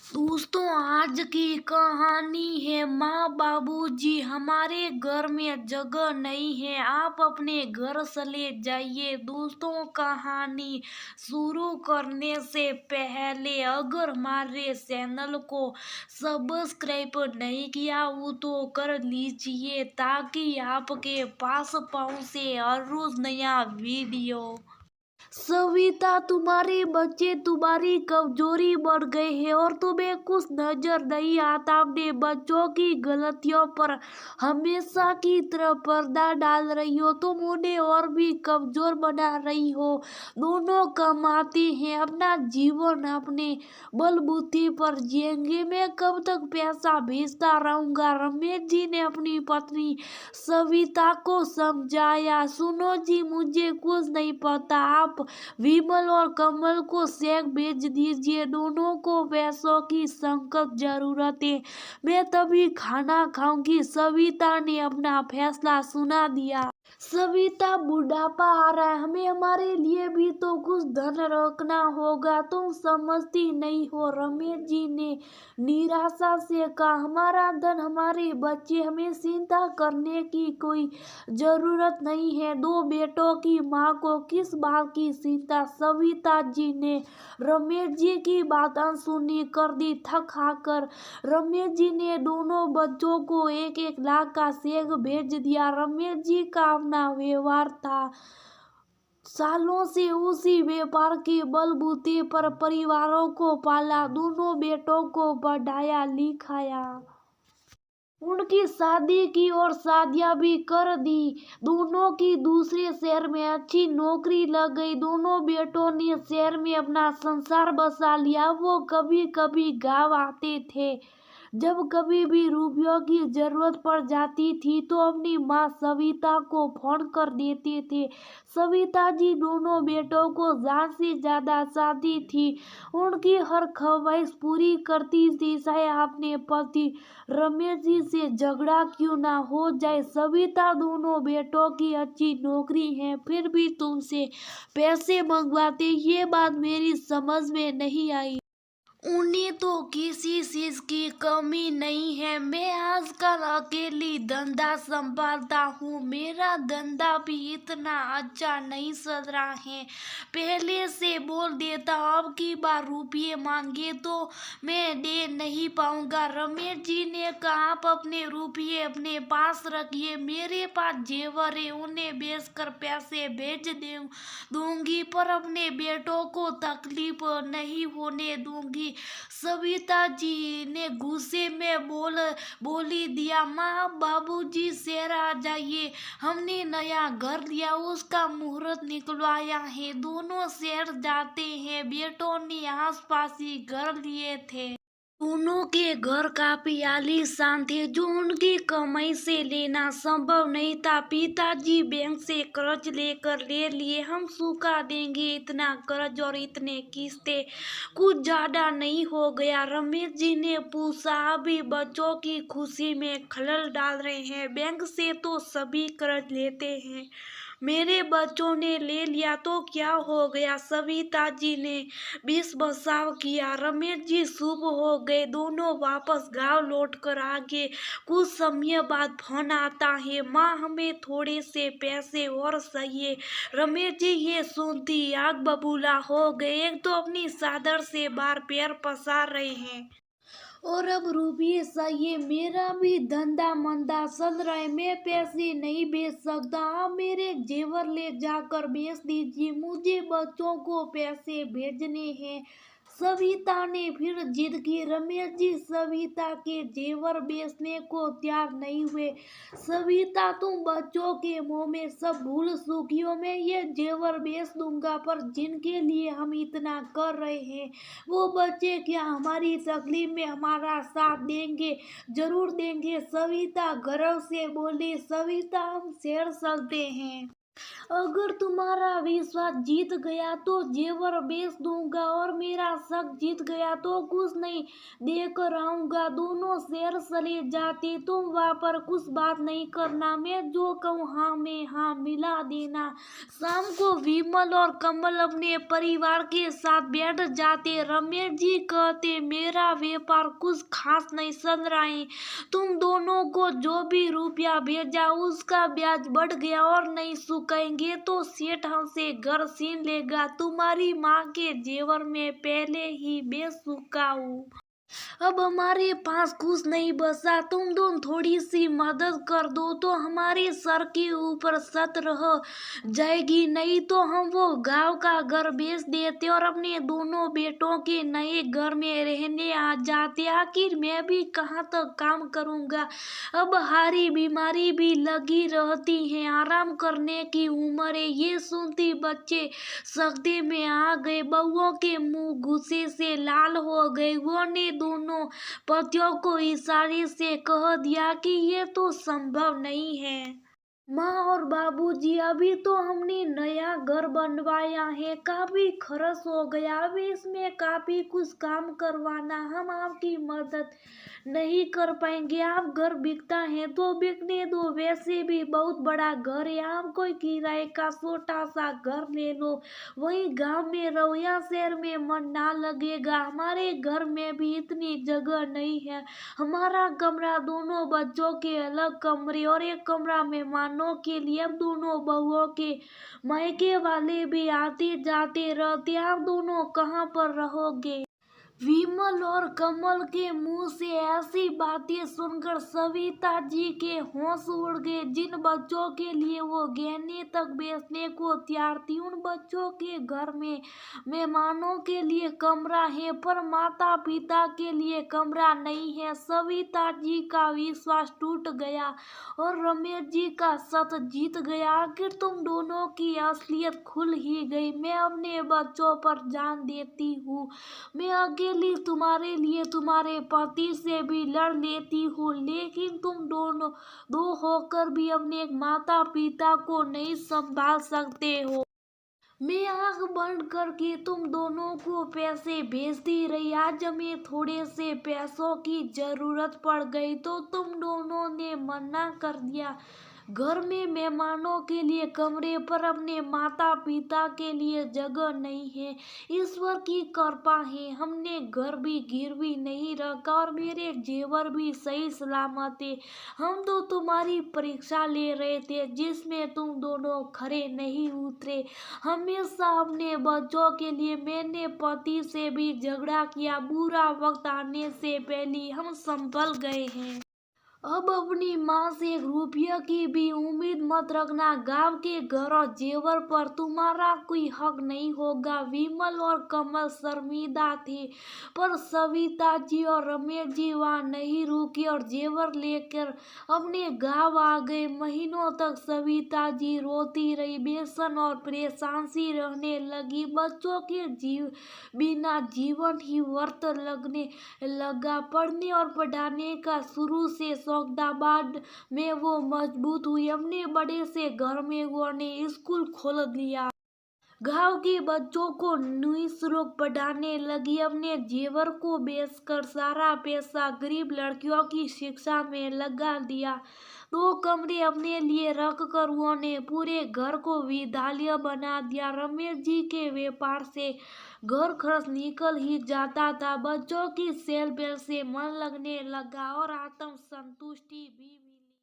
दोस्तों, आज की कहानी है माँ बाबूजी हमारे घर में जगह नहीं है, आप अपने घर चले जाइए। दोस्तों, कहानी शुरू करने से पहले अगर हमारे चैनल को सब्सक्राइब नहीं किया हो तो कर लीजिए ताकि आपके पास पहुंचे हर रोज नया वीडियो। सविता, तुम्हारे बच्चे तुम्हारी कमजोरी बन गए हैं और तुम्हें कुछ नजर नहीं आता। अपने बच्चों की गलतियों पर हमेशा की तरह पर्दा डाल रही हो, तुम उन्हें और भी कमजोर बना रही हो। दोनों कमाते हैं, अपना जीवन अपने बलबूते पर जिएंगे। मैं कब तक पैसा भेजता रहूंगा? रमेश जी ने अपनी पत्नी सविता को समझाया। सुनो जी, मुझे कुछ नहीं पता, आप विमल और कमल को चेक भेज दीजिए, दोनों को पैसों की सख्त जरूरत है, मैं तभी खाना खाऊंगी। सविता ने अपना फैसला सुना दिया। सविता, बुढ़ापा आ रहा है, हमें हमारे लिए भी तो कुछ धन रखना होगा, तुम समझती नहीं हो। रमेश जी ने निराशा से कहा, हमारा धन, हमारे बच्चे, हमें चिंता करने की कोई जरूरत नहीं है। दो बेटों की माँ को किस बात की चिंता? सविता जी ने रमेश जी की बात अनसुनी कर दी। थक हाकर रमेश जी ने दोनों बच्चों को 1-1 लाख का चेक भेज दिया। रमेश जी का अपना व्यवहार था, सालों से उसी व्यापार के बलबूते पर परिवारों को पाला, दोनों बेटों को पढ़ाया लिखाया, उनकी शादी की और शादियां भी कर दी। दोनों की दूसरे शहर में अच्छी नौकरी लग गई। दोनों बेटों ने शहर में अपना संसार बसा लिया। वो कभी कभी गाँव आते थे, जब कभी भी रुपयों की जरूरत पड़ जाती थी तो अपनी माँ सविता को फोन कर देते थे। सविता जी दोनों बेटों को जान से ज्यादा चाहती थी, उनकी हर ख्वाहिश पूरी करती थी, चाहे अपने पति रमेश जी से झगड़ा क्यों ना हो जाए। सविता, दोनों बेटों की अच्छी नौकरी है फिर भी तुमसे पैसे मंगवाते, ये बात मेरी समझ में नहीं आई। उन्हें तो किसी चीज की कमी नहीं है। मैं आजकल अकेली धंधा संभालता हूँ, मेरा धंधा भी इतना अच्छा नहीं चल रहा है। पहले से बोल देता हूँ, अब की बार रुपये मांगे तो मैं दे नहीं पाऊंगा। रमेश जी ने कहा, आप अपने रुपये अपने पास रखिए, मेरे पास जेवर है, उन्हें बेचकर पैसे भेज दूंगी, पर अपने बेटों को तकलीफ नहीं होने दूंगी। सविता जी ने गुस्से में बोली दिया, माँ बाबूजी शहर आ जाइए, हमने नया घर लिया, उसका मुहूर्त निकलवाया है, दोनों शहर जाते हैं। बेटों ने आसपास ही घर लिए थे, दोनों के घर काफी आलीशान थे जो उनकी कमाई से लेना संभव नहीं था। पिताजी बैंक से कर्ज लेकर ले लिए, हम चुका देंगे इतना कर्ज और इतने किस्तें, कुछ ज्यादा नहीं हो गया? रमेश जी ने पूछा। अभी बच्चों की खुशी में खलल डाल रहे हैं, बैंक से तो सभी कर्ज लेते हैं, मेरे बच्चों ने ले लिया तो क्या हो गया? सविता जी ने बीच बचाव किया। रमेश जी शुभ हो गए, दोनों वापस गांव लौटकर आ गए। कुछ समय बाद फोन आता है, माँ हमें थोड़े से पैसे और चाहिए। रमेश जी ये सुनती आग बबूला हो गए, एक तो अपनी चादर से बार पैर पसार रहे हैं और अब रुपये चाहिए। मेरा भी धंधा मंदा चल रहा है, मैं पैसे नहीं बेच सकता, आप मेरे जेवर ले जाकर बेच दीजिए, मुझे बच्चों को पैसे भेजने हैं। सविता ने फिर जिद की। रमेश जी सविता के जेवर बेचने को तैयार नहीं हुए। सविता, तुम बच्चों के मुंह में सब भूल चुकी हो, मैं ये जेवर बेच दूंगा, पर जिनके लिए हम इतना कर रहे हैं वो बच्चे क्या हमारी तकलीफ में हमारा साथ देंगे? जरूर देंगे, सविता गर्व से बोली। सविता, हम शहर चलते हैं। अगर तुम्हारा विश्वास जीत गया तो जेवर बेच दूंगा और मेरा शक जीत गया तो कुछ नहीं देकर आऊंगा। दोनों शहर चले जाते। तुम वहां पर कुछ बात नहीं करना। मैं जो कहूँ हाँ में हाँ मिला देना। शाम को विमल और कमल अपने परिवार के साथ बैठ जाते। रमेश जी कहते मेरा व्यापार कुछ खास नहीं चल रहा है। तुम दोनों को जो भी रुपया भेजा उसका ब्याज बढ़ गया और नहीं चुकाएंगे तो सेठ हमसे घर छीन लेगा। तुम्हारी माँ के जेवर में पहले ही बेच चुका हूँ। अब हमारे पास कुछ नहीं बचा। तुम दोनों थोड़ी सी मदद कर दो तो हमारे सर के ऊपर छत रह जाएगी। नहीं तो हम वो गांव का घर बेच देते और अपने दोनों बेटों के नए घर में रहने आ जाते। आखिर मैं भी कहाँ तक काम करूँगा। अब हारी बीमारी भी लगी रहती है। आराम करने की उम्र है। ये सुनती बच्चे सकते में आ गए। बहुओं के मुंह गुस्से से लाल हो गए। वो ने दोनों पतियों को इशारे से कह दिया कि ये तो संभव नहीं है। माँ और बाबूजी अभी तो हमने नया घर बनवाया है। काफी खर्च हो गया। अभी इसमें काफी कुछ काम करवाना। हम आपकी मदद नहीं कर पाएंगे। आप घर बिकता है तो बिकने दो। वैसे भी बहुत बड़ा घर है। आप कोई किराए का छोटा सा घर ले लो। वही गांव में रहो या शहर में मन ना लगेगा। हमारे घर में भी इतनी जगह नहीं है। हमारा कमरा दोनों बच्चों के अलग कमरे और एक कमरा मेहमानों के लिए। अब दोनों बहुओं के मायके वाले भी आते जाते रहते। आप दोनों कहाँ पर रहोगे। विमल और कमल के मुंह से ऐसी बातें सुनकर सविता जी के होश उड़ गए। जिन बच्चों के लिए वो गहने तक बेचने को तैयार थी उन बच्चों के घर में मेहमानों के लिए कमरा है पर माता पिता के लिए कमरा नहीं है। सविता जी का विश्वास टूट गया और रमेश जी का सत जीत गया। आखिर तुम दोनों की असलियत खुल ही गई। मैं अपने बच्चों पर जान देती हूँ। मैं अकेली तुम्हारे लिए तुम्हारे पति से भी लड़ लेती हूँ लेकिन तुम दोनों दो होकर भी अपने माता पिता को नहीं संभाल सकते हो। मैं आंख बंद करके तुम दोनों को पैसे भेजती रही। आज हमें थोड़े से पैसों की जरूरत पड़ गई तो तुम दोनों ने मना कर दिया। घर में मेहमानों के लिए कमरे पर अपने माता पिता के लिए जगह नहीं है। ईश्वर की कृपा है हमने घर भी गिरवी नहीं रखा और मेरे जेवर भी सही सलामत है। हम तो तुम्हारी परीक्षा ले रहे थे जिसमें तुम दोनों खरे नहीं उतरे। हमेशा अपने बच्चों के लिए मैंने पति से भी झगड़ा किया। बुरा वक्त आने से पहले हम संभल गए हैं। अब अपनी माँ से एक रुपया की भी उम्मीद मत रखना। गांव के घर और जेवर पर तुम्हारा कोई हक नहीं होगा। विमल और कमल शर्मिंदा थे पर सविता जी और रमेश जी वहाँ नहीं रुके और जेवर लेकर अपने गांव आ गए। महीनों तक सविता जी रोती रही। बेसन और परेशान सी रहने लगी। बच्चों के बिना जीवन ही व्यर्थ लगने लगा। पढ़ने और पढ़ाने का शुरू से शौकदाबाद में वो मजबूत हुई। अपने बड़े से घर में वो ने स्कूल खोल दिया। गांव के बच्चों को निःशुल्क पढ़ाने लगी। अपने जेवर को बेचकर सारा पैसा गरीब लड़कियों की शिक्षा में लगा दिया। दो कमरे अपने लिए रख कर उन्होंने पूरे घर को विद्यालय बना दिया। रमेश जी के व्यापार से घर खर्च निकल ही जाता था। बच्चों की सेल बेल से मन लगने लगा और आत्म संतुष्टि भी